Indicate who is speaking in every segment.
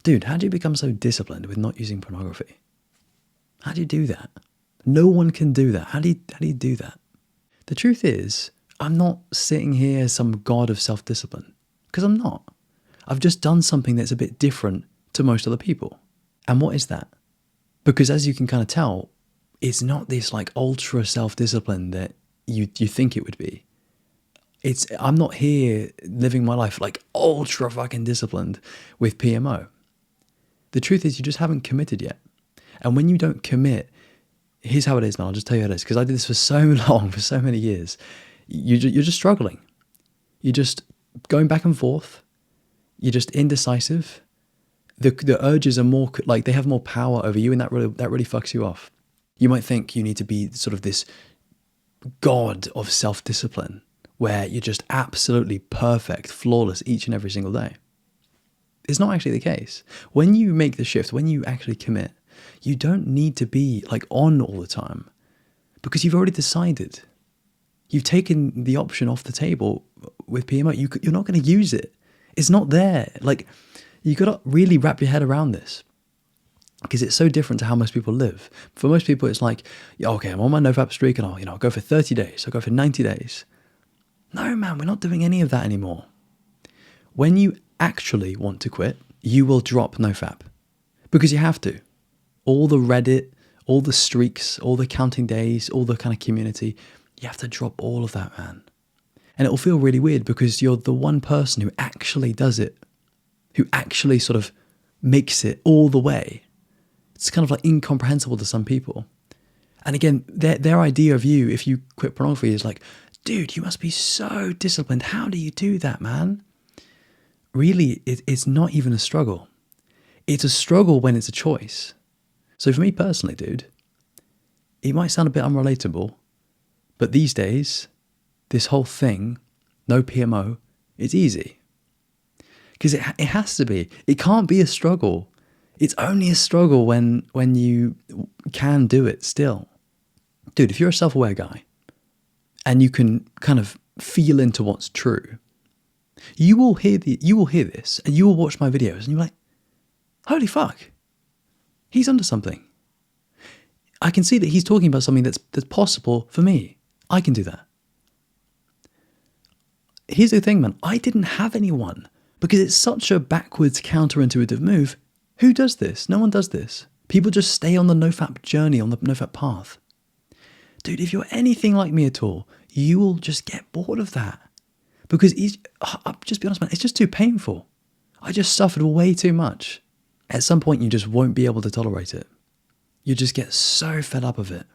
Speaker 1: Dude, how do you become so disciplined with not using pornography? How do you do that? No one can do that. How do you do that? The truth is, I'm not sitting here as some god of self-discipline, because I'm not. I've just done something that's a bit different to most other people. And what is that? Because as you can kind of tell, it's not this like ultra self-discipline that you think it would be. I'm not here living my life like ultra fucking disciplined with PMO. The truth is you just haven't committed yet. And when you don't commit, here's how it is, man. I'll just tell you how it is. Because I did this for so long, for so many years. You're just struggling. You're just going back and forth. You're just indecisive. The urges are more, like they have more power over you, and that really fucks you off. You might think you need to be sort of this god of self-discipline where you're just absolutely perfect, flawless each and every single day. It's not actually the case. When you make the shift, when you actually commit, you don't need to be like on all the time because you've already decided. You've taken the option off the table with PMO. You're not going to use it. It's not there. Like, you got to really wrap your head around this because it's so different to how most people live. For most people, it's like, yeah, okay, I'm on my NoFap streak and I'll go for 30 days. I'll go for 90 days. No, man, we're not doing any of that anymore. When you actually want to quit, you will drop NoFap because you have to. All the Reddit, all the streaks, all the counting days, all the kind of community, you have to drop all of that, man. And it will feel really weird because you're the one person who actually does it, who actually sort of makes it all the way. It's kind of like incomprehensible to some people. And again, their idea of you, if you quit pornography, is like, dude, you must be so disciplined. How do you do that, man? Really, it's not even a struggle. It's a struggle when it's a choice. So for me personally, dude, it might sound a bit unrelatable, but these days, this whole thing, no PMO, it's easy. Because it has to be. It can't be a struggle. It's only a struggle when you can do it still. Dude, if you're a self-aware guy and you can kind of feel into what's true, you will hear this and you will watch my videos and you're like, holy fuck, he's onto something. I can see that he's talking about something that's possible for me. I can do that. Here's the thing, man. I didn't have anyone because it's such a backwards, counterintuitive move. Who does this? No one does this. People just stay on the NoFap journey, on the NoFap path. Dude, if you're anything like me at all, you will just get bored of that. Because I'll just be honest, man, it's just too painful. I just suffered way too much. At some point, you just won't be able to tolerate it. You just get so fed up of it.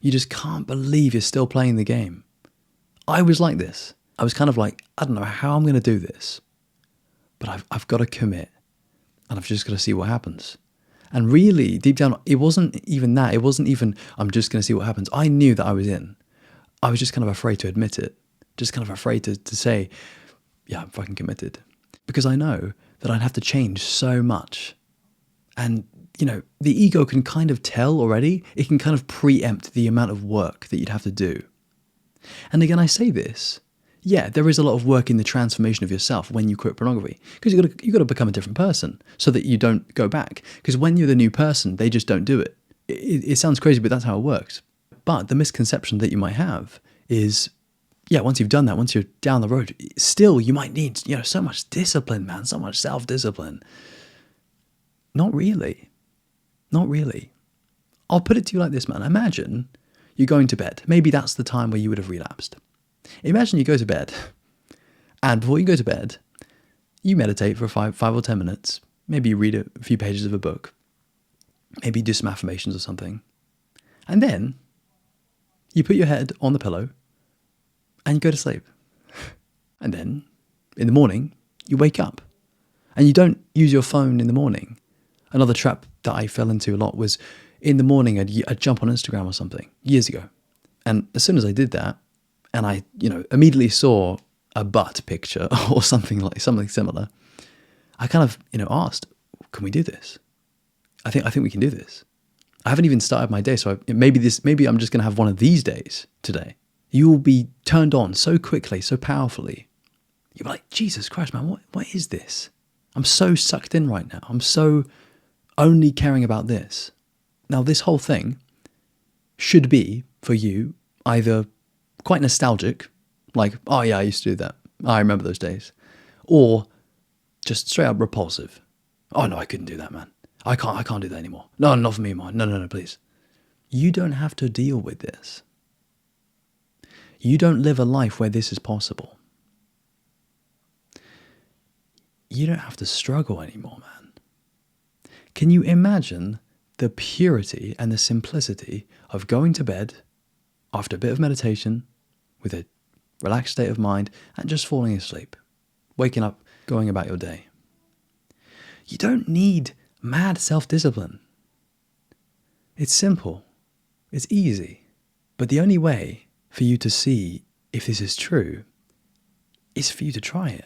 Speaker 1: You just can't believe you're still playing the game. I was like this. I was kind of like, I don't know how I'm going to do this, but I've got to commit and I've just got to see what happens. And really, deep down, it wasn't even that. It wasn't even, I'm just going to see what happens. I knew that I was in. I was just kind of afraid to admit it. Just kind of afraid to say, yeah, I'm fucking committed. Because I know that I'd have to change so much. And, you know, the ego can kind of tell already. It can kind of preempt the amount of work that you'd have to do. And again, I say this. Yeah, there is a lot of work in the transformation of yourself when you quit pornography. Because you've got to become a different person so that you don't go back. Because when you're the new person, they just don't do it. It sounds crazy, but that's how it works. But the misconception that you might have is, yeah, once you've done that, once you're down the road, still you might need, so much discipline, man, so much self-discipline. Not really. Not really. I'll put it to you like this, man. Imagine you're going to bed. Maybe that's the time where you would have relapsed. Imagine you go to bed, and before you go to bed, you meditate for 5 or 10 minutes. Maybe you read a few pages of a book. Maybe you do some affirmations or something. And then you put your head on the pillow and you go to sleep. And then in the morning, you wake up and you don't use your phone in the morning. Another trap that I fell into a lot was in the morning, I'd jump on Instagram or something years ago. And as soon as I did that, and I, immediately saw a butt picture or something similar, I kind of, asked, can we do this? I think we can do this. I haven't even started my day, so maybe I'm just going to have one of these days today. You will be turned on so quickly, so powerfully. You'll be like, Jesus Christ, man, what is this? I'm so sucked in right now. I'm so only caring about this. Now, this whole thing should be, for you, either quite nostalgic, like, oh yeah, I used to do that. I remember those days. Or just straight up repulsive. Oh no, I couldn't do that, man. I can't do that anymore. No, not for me, man. No, please. You don't have to deal with this. You don't live a life where this is possible. You don't have to struggle anymore, man. Can you imagine the purity and the simplicity of going to bed after a bit of meditation with a relaxed state of mind and just falling asleep, waking up, going about your day? You don't need mad self-discipline. It's simple. It's easy. But the only way for you to see if this is true is for you to try it.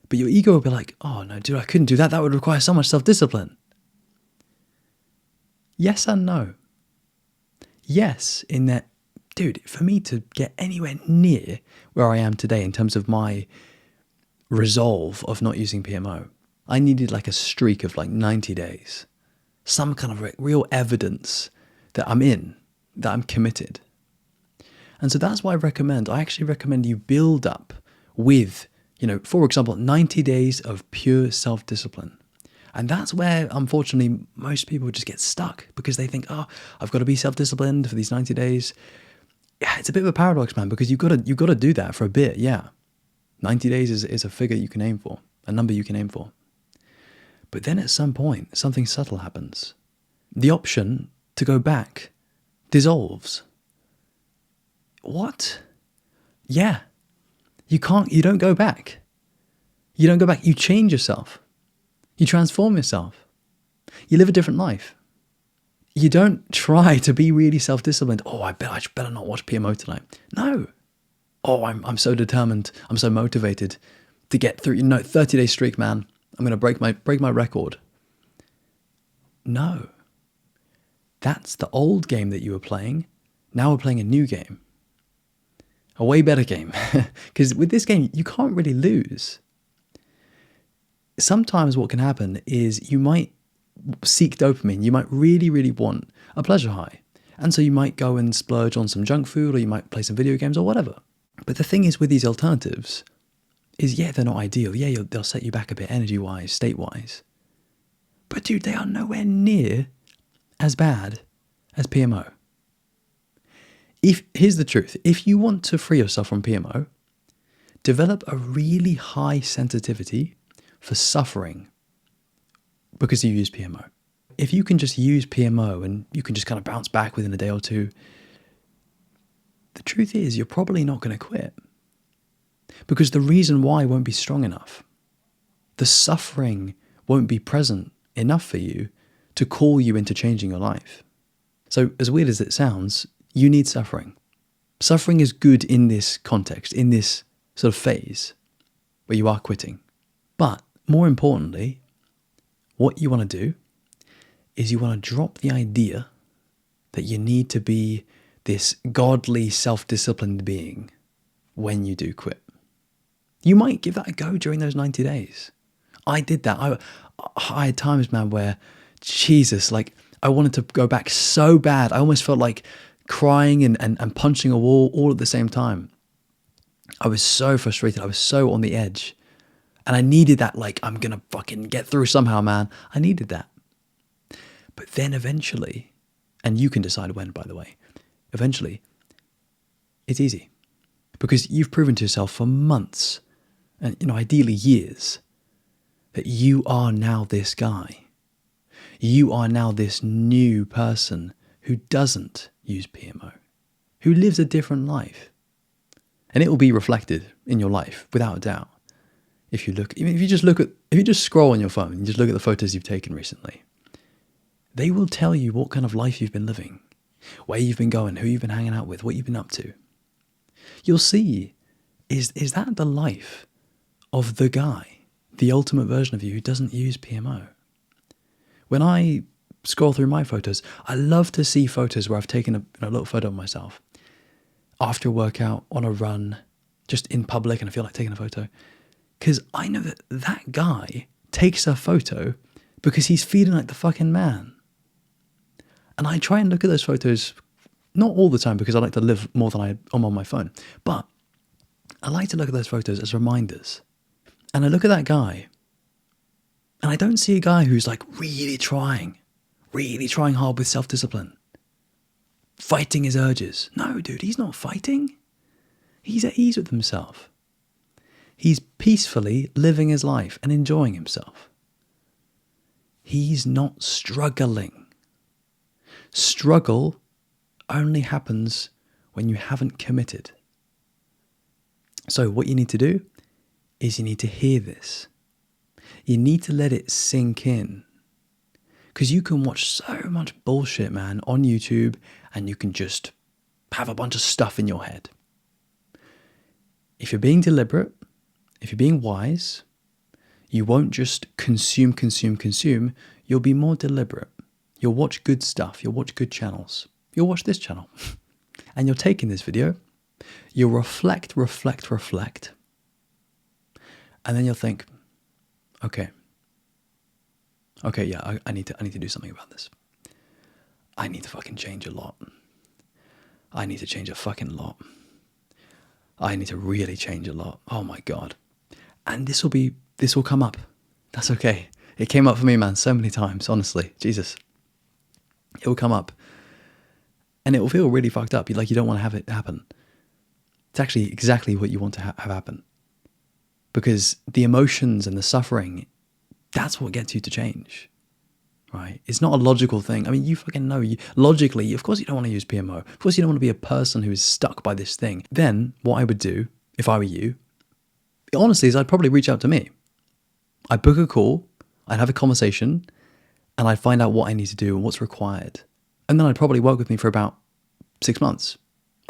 Speaker 1: But your ego will be like, oh no, dude, I couldn't do that. That would require so much self-discipline. Yes and no. Yes, in that, dude, for me to get anywhere near where I am today in terms of my resolve of not using PMO, I needed like a streak of like 90 days. Some kind of real evidence that I'm in, that I'm committed. And so that's why I actually recommend you build up with, for example, 90 days of pure self-discipline. And that's where, unfortunately, most people just get stuck because they think, oh, I've got to be self-disciplined for these 90 days. Yeah, it's a bit of a paradox, man, because you've got to do that for a bit, yeah. 90 days is a figure you can aim for, a number you can aim for. But then at some point, something subtle happens. The option to go back dissolves. What? Yeah. You don't go back. You don't go back. You change yourself. You transform yourself. You live a different life. You don't try to be really self-disciplined. Oh, I better not watch PMO tonight. No. Oh, I'm so determined. I'm so motivated to get through. 30-day streak, man. I'm going to break my record. No. That's the old game that you were playing. Now we're playing a new game. A way better game. Because with this game, you can't really lose. Sometimes what can happen is you might seek dopamine. You might really, really want a pleasure high. And so you might go and splurge on some junk food, or you might play some video games or whatever. But the thing is with these alternatives is, yeah, they're not ideal. Yeah, they'll set you back a bit energy-wise, state-wise. But dude, they are nowhere near as bad as PMO. Here's the truth. If you want to free yourself from PMO, develop a really high sensitivity for suffering because you use PMO. If you can just use PMO and you can just kind of bounce back within a day or two, the truth is you're probably not going to quit because the reason why won't be strong enough. The suffering won't be present enough for you to call you into changing your life. So as weird as it sounds, you need suffering. Suffering is good in this context, in this sort of phase where you are quitting. But more importantly, what you want to do is you want to drop the idea that you need to be this godly, self-disciplined being when you do quit. You might give that a go during those 90 days. I did that. I had times, man, where, Jesus, like I wanted to go back so bad. I almost felt like crying and punching a wall all at the same time. I was so frustrated. I was so on the edge. And I needed that, like, I'm going to fucking get through somehow, man. I needed that. But then eventually, and you can decide when, by the way, eventually, it's easy. Because you've proven to yourself for months, and ideally years, that you are now this guy. You are now this new person who doesn't use PMO, who lives a different life. And it will be reflected in your life, without a doubt. If you just scroll on your phone and just look at the photos you've taken recently, they will tell you what kind of life you've been living, where you've been going, who you've been hanging out with, what you've been up to. You'll see, is that the life of the guy, the ultimate version of you who doesn't use PMO? When I scroll through my photos, I love to see photos where I've taken a little photo of myself after a workout, on a run, just in public, and I feel like taking a photo. Because I know that that guy takes a photo because he's feeling like the fucking man. And I try and look at those photos, not all the time because I like to live more than I'm on my phone, but I like to look at those photos as reminders. And I look at that guy, and I don't see a guy who's like really trying hard with self-discipline, fighting his urges. No, dude, he's not fighting. He's at ease with himself. He's peacefully living his life and enjoying himself. He's not struggling. Struggle only happens when you haven't committed. So what you need to do is you need to hear this. You need to let it sink in. Because you can watch so much bullshit, man, on YouTube, and you can just have a bunch of stuff in your head. If you're being deliberate, if you're being wise, you won't just consume. You'll be more deliberate. You'll watch good stuff. You'll watch good channels. You'll watch this channel. And you'll take in this video. You'll reflect. And then you'll think, okay, yeah, I need to do something about this. I need to fucking change a lot. I need to change a fucking lot. I need to really change a lot. Oh my God. And this will come up. That's okay. It came up for me, man, so many times, honestly. Jesus. It will come up. And it will feel really fucked up. You don't want to have it happen. It's actually exactly what you want to have happen. Because the emotions and the suffering, that's what gets you to change. Right? It's not a logical thing. I mean, you fucking know. Logically, of course you don't want to use PMO. Of course you don't want to be a person who is stuck by this thing. Then what I would do, if I were you, honestly, is I'd probably reach out to me. I'd book a call, I'd have a conversation, and I'd find out what I need to do and what's required. And then I'd probably work with me for about 6 months.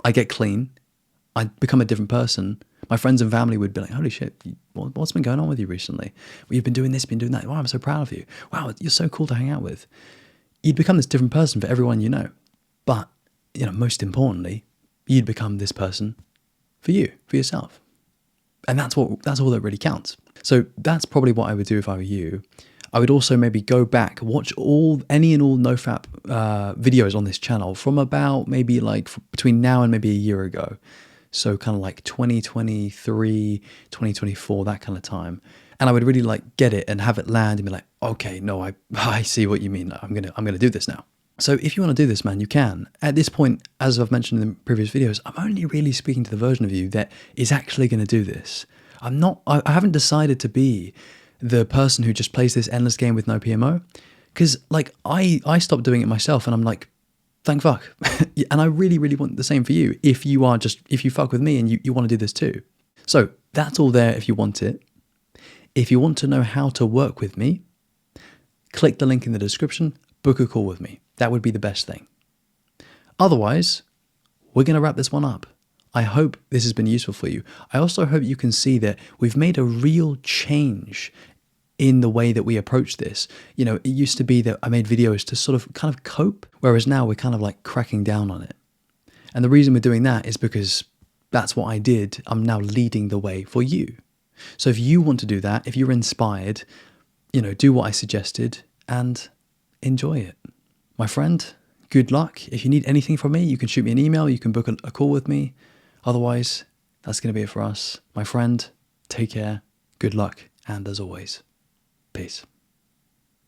Speaker 1: I'd get clean. I'd become a different person. My friends and family would be like, holy shit, what's been going on with you recently? Well, you've been doing this, been doing that. Wow, I'm so proud of you. Wow, you're so cool to hang out with. You'd become this different person for everyone you know. But, most importantly, you'd become this person for you, for yourself. And that's all that really counts. So that's probably what I would do if I were you. I would also maybe go back, watch any and all NoFap videos on this channel from about maybe like between now and maybe a year ago. So kind of like 2023, 2024, that kind of time. And I would really get it and have it land and be like, okay, no, I see what you mean. I'm gonna do this now. So if you want to do this, man, you can. At this point, as I've mentioned in previous videos, I'm only really speaking to the version of you that is actually going to do this. I haven't decided to be the person who just plays this endless game with no PMO. Because I stopped doing it myself and I'm like, thank fuck. And I really, really want the same for you. If you fuck with me and you want to do this too. So that's all there if you want it. If you want to know how to work with me, click the link in the description, book a call with me. That would be the best thing. Otherwise, we're going to wrap this one up. I hope this has been useful for you. I also hope you can see that we've made a real change in the way that we approach this. It used to be that I made videos to sort of kind of cope, whereas now we're kind of like cracking down on it. And the reason we're doing that is because that's what I did. I'm now leading the way for you. So if you want to do that, if you're inspired, do what I suggested and enjoy it. My friend, good luck. If you need anything from me, you can shoot me an email, you can book a call with me. Otherwise, that's going to be it for us. My friend, take care, good luck, and as always, peace.